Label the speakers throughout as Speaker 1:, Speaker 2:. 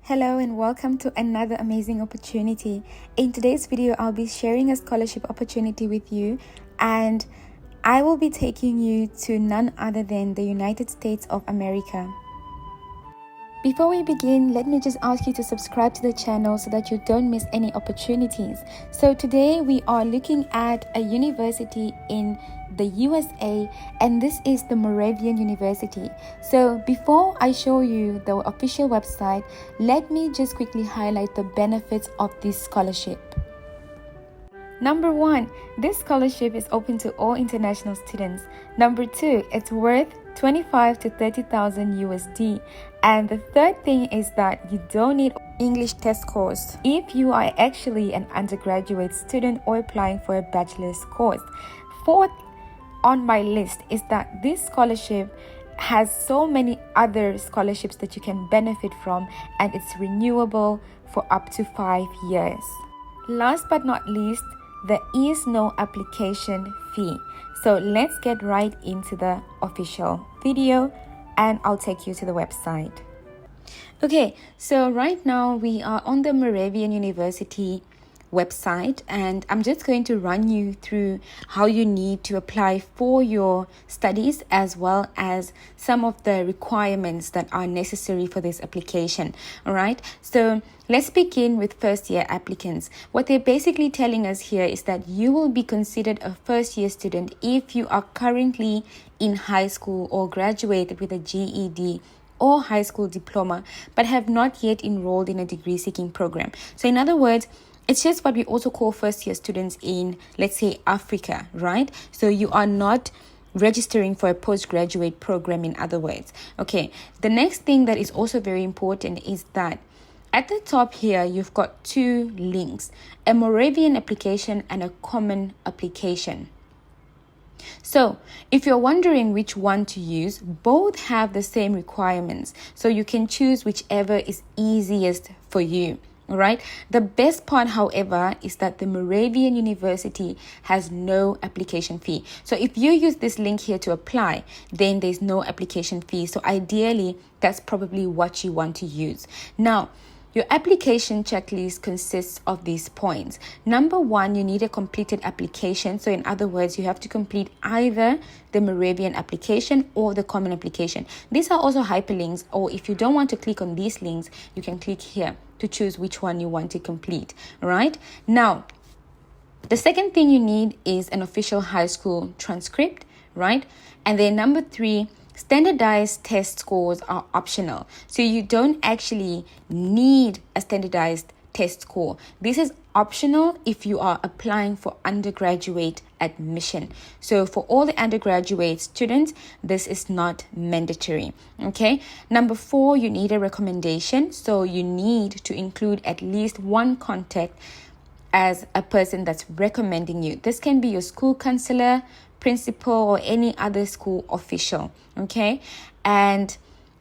Speaker 1: Hello and welcome to another amazing opportunity. In today's video, I'll be sharing a scholarship opportunity with you, and I will be taking you to none other than the United States of America. Before we begin, let me just ask you to subscribe to the channel so that you don't miss any opportunities. So today we are looking at a university in the USA, and this is the Moravian University. So before I show you the official website, let me just quickly highlight the benefits of this scholarship. Number 1, this scholarship is open to all international students. Number 2, it's worth 25 to 30,000 USD. And the third thing is that you don't need English test scores if you are actually an undergraduate student or applying for a bachelor's course. Fourth on my list is that this scholarship has so many other scholarships that you can benefit from, and it's renewable for up to 5 years. Last but not least, there is no application fee. So let's get right into the official video and I'll take you to the website. Okay, so right now we are on the Moravian University website, and I'm just going to run you through how you need to apply for your studies, as well as some of the requirements that are necessary for this application. All right, so let's begin with first year applicants. What they're basically telling us here is that you will be considered a first year student if you are currently in high school or graduated with a GED or high school diploma, but have not yet enrolled in a degree seeking program. So in other words, it's just what we also call first year students in, let's say, Africa, right? So you are not registering for a postgraduate program, in other words. Okay, the next thing that is also very important is that at the top here, you've got two links, a Moravian application and a common application. So if you're wondering which one to use, both have the same requirements. So you can choose whichever is easiest for you. All right. The best part, however, is that the Moravian University has no application fee. So if you use this link here to apply, then there's no application fee. So ideally, that's probably what you want to use. Now, your application checklist consists of these points. Number 1, you need a completed application. So in other words, you have to complete either the Moravian application or the common application. These are also hyperlinks, or if you don't want to click on these links, you can click here to choose which one you want to complete. All right. Now, the second thing you need is an official high school transcript, right? And then number 3, standardized test scores are optional. So you don't actually need a standardized test score. This is optional if you are applying for undergraduate admission. So for all the undergraduate students, this is not mandatory. Okay. Number 4, you need a recommendation. So you need to include at least one contact as a person that's recommending you. This can be your school counselor, principal, or any other school official. Okay. And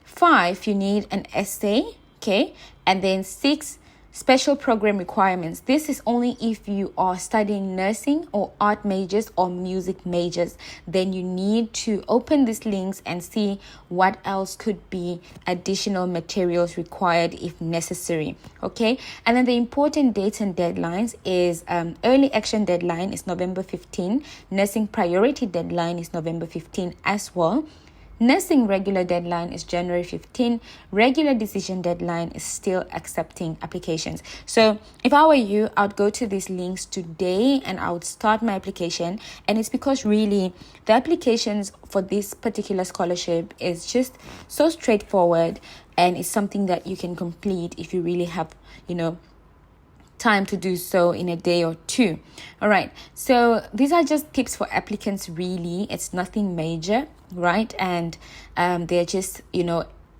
Speaker 1: 5, you need an essay. Okay. And then 6, special program requirements. This is only if you are studying nursing or art majors or music majors. Then you need to open these links and see what else could be additional materials required if necessary. Okay. And then the important dates and deadlines is early action deadline is November 15. Nursing priority deadline is November 15 as well. Nursing regular deadline is January 15. Regular decision deadline is still accepting applications. So if I were you, I would go to these links today and I would start my application. And it's because really the applications for this particular scholarship is just so straightforward, and it's something that you can complete if you really have, time to do so in a day or two. All right. So these are just tips for applicants, really. It's nothing major, right? And they're just,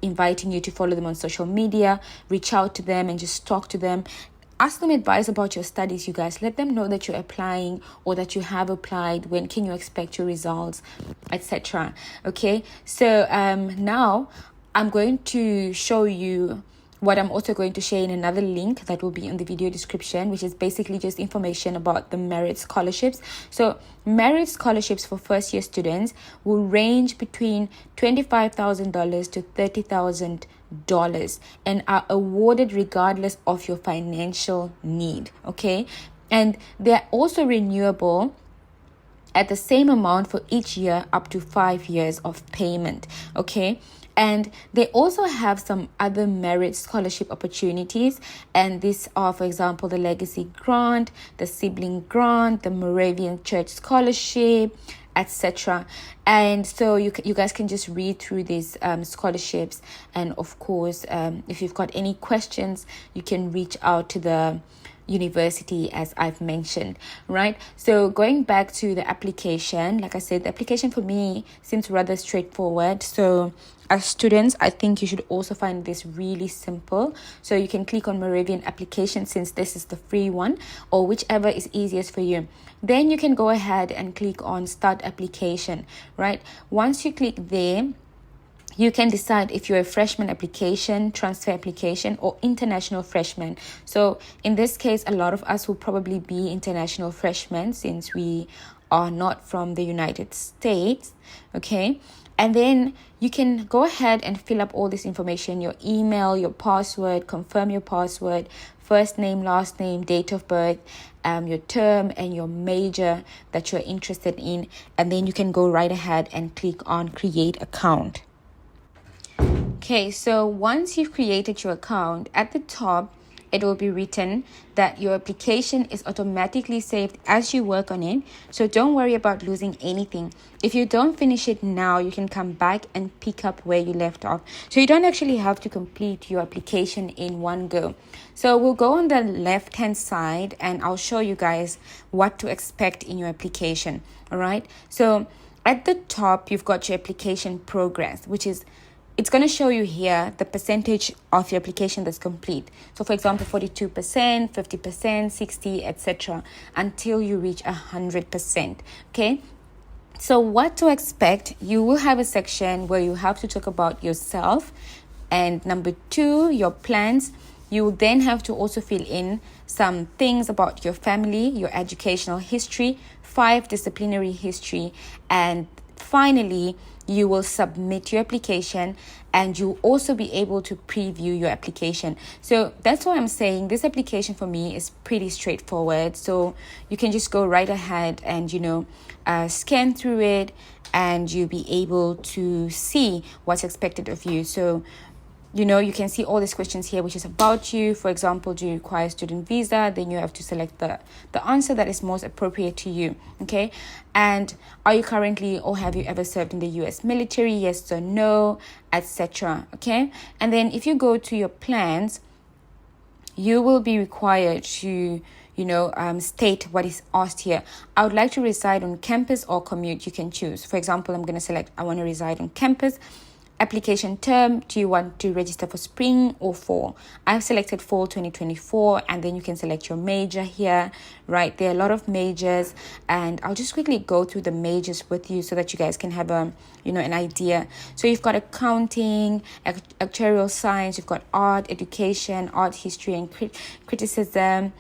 Speaker 1: inviting you to follow them on social media, reach out to them and just talk to them. Ask them advice about your studies, you guys. Let them know that you're applying or that you have applied. When can you expect your results, etc. Okay. So now I'm going to show you what I'm also going to share in another link that will be in the video description, which is basically just information about the merit scholarships. So merit scholarships for first year students will range between $25,000 to $30,000 and are awarded regardless of your financial need. Okay, and they're also renewable at the same amount for each year up to 5 years of payment. Okay, and they also have some other merit scholarship opportunities, and these are, for example, the Legacy Grant, the Sibling Grant, the Moravian Church Scholarship, etc. And so you guys can just read through these scholarships, and of course, if you've got any questions, you can reach out to the university, as I've mentioned, right? So going back to the application, like I said, the application for me seems rather straightforward. So as students, I think you should also find this really simple. So you can click on Moravian application, since this is the free one, or whichever is easiest for you. Then you can go ahead and click on start application, right? Once you click there, you can decide if you're a freshman application, transfer application, or international freshman. So in this case, a lot of us will probably be international freshmen, since we are not from the United States. Okay, and then you can go ahead and fill up all this information: your email, your password, confirm your password, first name, last name, date of birth, your term, and your major that you're interested in. And then you can go right ahead and click on create account. Okay, so once you've created your account, at the top, it will be written that your application is automatically saved as you work on it. So don't worry about losing anything. If you don't finish it now, you can come back and pick up where you left off. So you don't actually have to complete your application in one go. So we'll go on the left-hand side, and I'll show you guys what to expect in your application. All right. So at the top, you've got your application progress, which is, it's going to show you here the percentage of your application that's complete. So for example, 42%, 50%, 60, etc. until you reach 100%. Okay. So what to expect? You will have a section where you have to talk about yourself. And number 2, your plans. You will then have to also fill in some things about your family, your educational history, 5 disciplinary history, and finally, you will submit your application, and you'll also be able to preview your application. So that's why I'm saying this application for me is pretty straightforward. So you can just go right ahead and, scan through it, and you'll be able to see what's expected of you. So you can see all these questions here, which is about you. For example, do you require a student visa? Then you have to select the answer that is most appropriate to you. Okay. And are you currently, or have you ever served in the US military? Yes or no, etc. Okay. And then if you go to your plans, you will be required to state what is asked here. I would like to reside on campus or commute. You can choose. For example, I'm going to select I want to reside on campus. Application term, do you want to register for spring or fall? I've selected fall 2024, and then you can select your major here, right? There are a lot of majors, and I'll just quickly go through the majors with you so that you guys can have an idea. So you've got accounting, actuarial science, you've got art, education, art history, and criticism,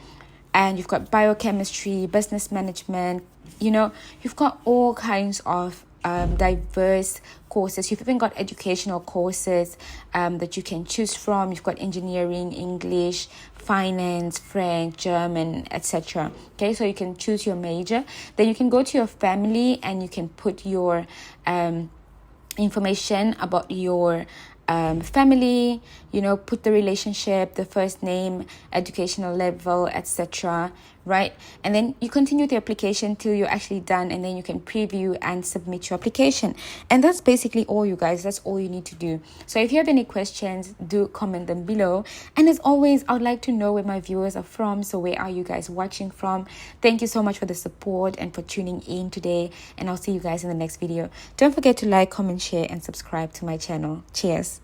Speaker 1: and you've got biochemistry, business management. You've got all kinds of diverse courses. You've even got educational courses that you can choose from. You've got engineering, English, finance, French, German, etc. Okay, so you can choose your major. Then you can go to your family, and you can put your information about your family, put the relationship, the first name, educational level, etc. Right? And then you continue the application till you're actually done, and then you can preview and submit your application. And that's basically all, you guys. That's all you need to do. So if you have any questions, do comment them below. And as always, I would like to know where my viewers are from. So where are you guys watching from? Thank you so much for the support and for tuning in today. And I'll see you guys in the next video. Don't forget to like, comment, share, and subscribe to my channel. Cheers.